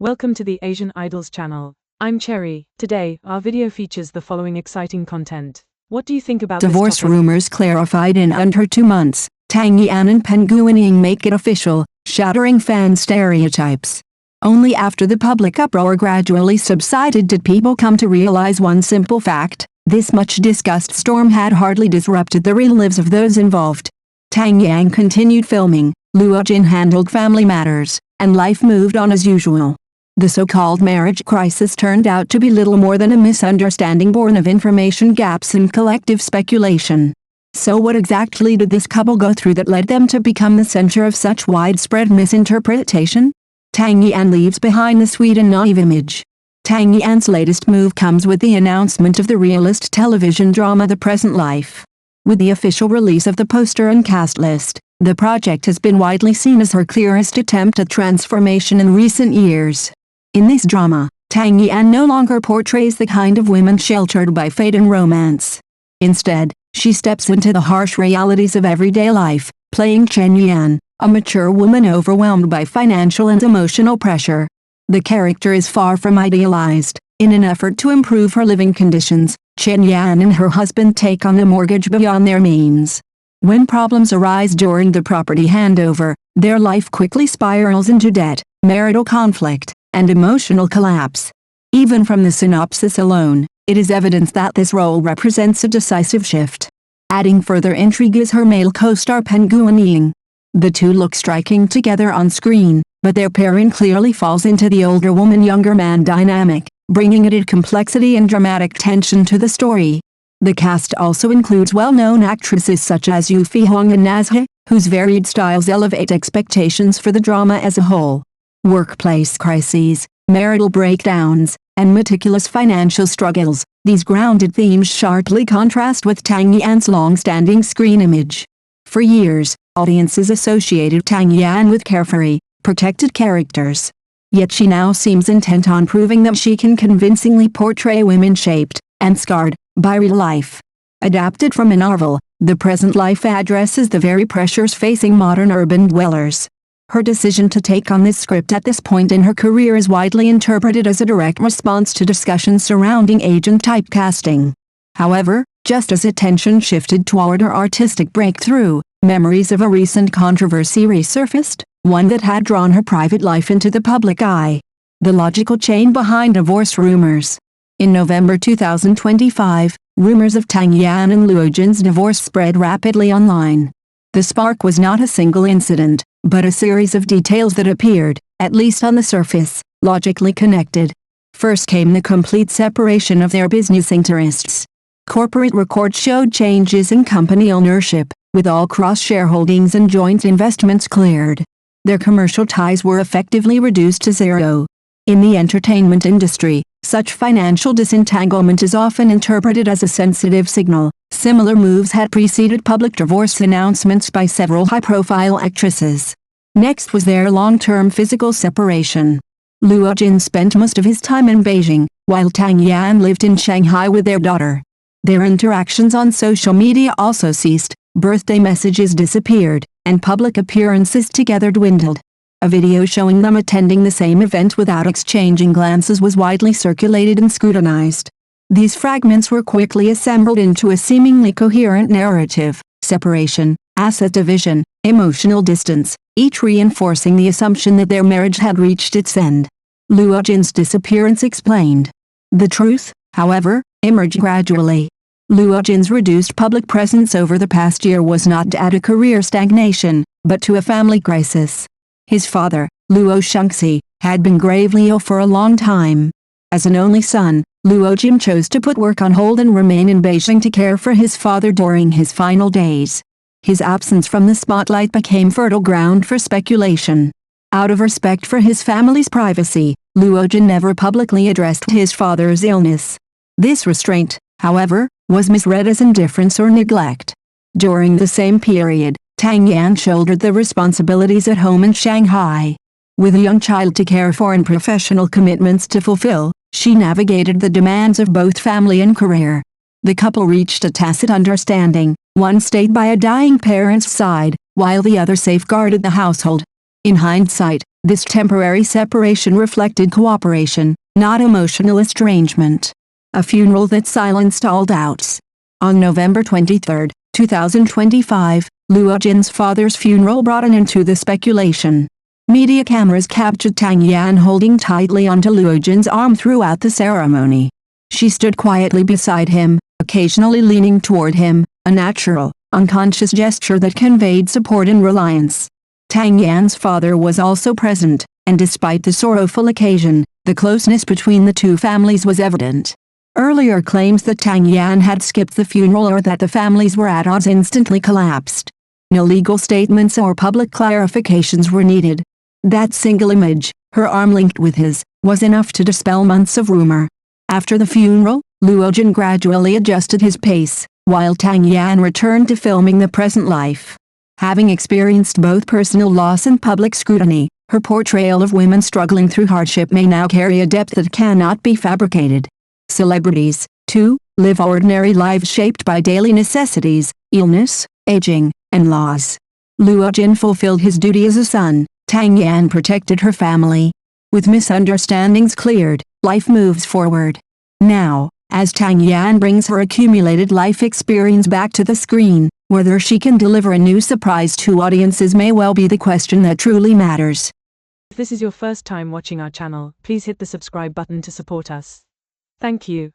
Welcome to the Asian Idols channel. I'm Cherry. Today, our video features the following exciting content. What do you think about Divorce this topic? rumors clarified in under 2 months. Tang Yan and Peng Guanying make it official, shattering fan stereotypes. Only after the public uproar gradually subsided did people come to realize one simple fact: this much discussed storm had hardly disrupted the real lives of those involved. Tang Yan continued filming, Luo Jin handled family matters, and life moved on as usual. The so-called marriage crisis turned out to be little more than a misunderstanding born of information gaps and collective speculation. So what exactly did this couple go through that led them to become the center of such widespread misinterpretation? Tang Yan leaves behind the sweet and naive image. Tang Yan's latest move comes with the announcement of the realist television drama The Present Life. With the official release of the poster and cast list, the project has been widely seen as her clearest attempt at transformation in recent years. In this drama, Tang Yan no longer portrays the kind of women sheltered by fate and romance. Instead, she steps into the harsh realities of everyday life, playing Chen Yan, a mature woman overwhelmed by financial and emotional pressure. The character is far from idealized. In an effort to improve her living conditions, Chen Yan and her husband take on a mortgage beyond their means. When problems arise during the property handover, their life quickly spirals into debt, marital conflict, and emotional collapse. Even from the synopsis alone, it is evident that this role represents a decisive shift. Adding further intrigue is her male co-star Peng Guanying. The two look striking together on screen, but their pairing clearly falls into the older woman-younger man dynamic, bringing added complexity and dramatic tension to the story. The cast also includes well-known actresses such as Yu Fihong and Nazhe, whose varied styles elevate expectations for the drama as a whole. Workplace crises, marital breakdowns, and meticulous financial struggles, these grounded themes sharply contrast with Tang Yan's long-standing screen image. For years, audiences associated Tang Yan with carefree, protected characters. Yet she now seems intent on proving that she can convincingly portray women shaped and scarred by real life. Adapted from a novel, The Present Life addresses the very pressures facing modern urban dwellers. Her decision to take on this script at this point in her career is widely interpreted as a direct response to discussions surrounding age and typecasting. However, just as attention shifted toward her artistic breakthrough, memories of a recent controversy resurfaced, one that had drawn her private life into the public eye. The logical chain behind divorce rumors. In November 2025, rumors of Tang Yan and Luo Jin's divorce spread rapidly online. The spark was not a single incident, but a series of details that appeared, at least on the surface, logically connected. First came the complete separation of their business interests. Corporate records showed changes in company ownership, with all cross-shareholdings and joint investments cleared. Their commercial ties were effectively reduced to zero. In the entertainment industry, such financial disentanglement is often interpreted as a sensitive signal. Similar moves had preceded public divorce announcements by several high-profile actresses. Next was their long-term physical separation. Luo Jin spent most of his time in Beijing, while Tang Yan lived in Shanghai with their daughter. Their interactions on social media also ceased, birthday messages disappeared, and public appearances together dwindled. A video showing them attending the same event without exchanging glances was widely circulated and scrutinized. These fragments were quickly assembled into a seemingly coherent narrative: separation, asset division, emotional distance, each reinforcing the assumption that their marriage had reached its end. Luo Jin's disappearance explained. The truth, however, emerged gradually. Luo Jin's reduced public presence over the past year was not due to career stagnation, but to a family crisis. His father, Luo Shengxi, had been gravely ill for a long time. As an only son, Luo Jin chose to put work on hold and remain in Beijing to care for his father during his final days. His absence from the spotlight became fertile ground for speculation. Out of respect for his family's privacy, Luo Jin never publicly addressed his father's illness. This restraint, however, was misread as indifference or neglect. During the same period, Tang Yan shouldered the responsibilities at home in Shanghai. With a young child to care for and professional commitments to fulfill, she navigated the demands of both family and career. The couple reached a tacit understanding. One stayed by a dying parent's side, while the other safeguarded the household. In hindsight, This temporary separation reflected cooperation, not emotional estrangement. A funeral that silenced all doubts. On November 23, 2025, Luo Jin's father's funeral brought an end to the speculation. Media cameras captured Tang Yan holding tightly onto Luo Jin's arm throughout the ceremony. She stood quietly beside him, occasionally leaning toward him, a natural, unconscious gesture that conveyed support and reliance. Tang Yan's father was also present, and despite the sorrowful occasion, the closeness between the two families was evident. Earlier claims that Tang Yan had skipped the funeral or that the families were at odds instantly collapsed. No legal statements or public clarifications were needed. That single image, her arm linked with his, was enough to dispel months of rumor. After the funeral, Luo Jin gradually adjusted his pace, while Tang Yan returned to filming the present life. Having experienced both personal loss and public scrutiny, her portrayal of women struggling through hardship may now carry a depth that cannot be fabricated. Celebrities, too, live ordinary lives shaped by daily necessities, illness, aging, and loss. Luo Jin fulfilled his duty as a son. Tang Yan protected her family. With misunderstandings cleared, life moves forward. Now, as Tang Yan brings her accumulated life experience back to the screen, whether she can deliver a new surprise to audiences may well be the question that truly matters. If this is your first time watching our channel, please hit the subscribe button to support us. Thank you.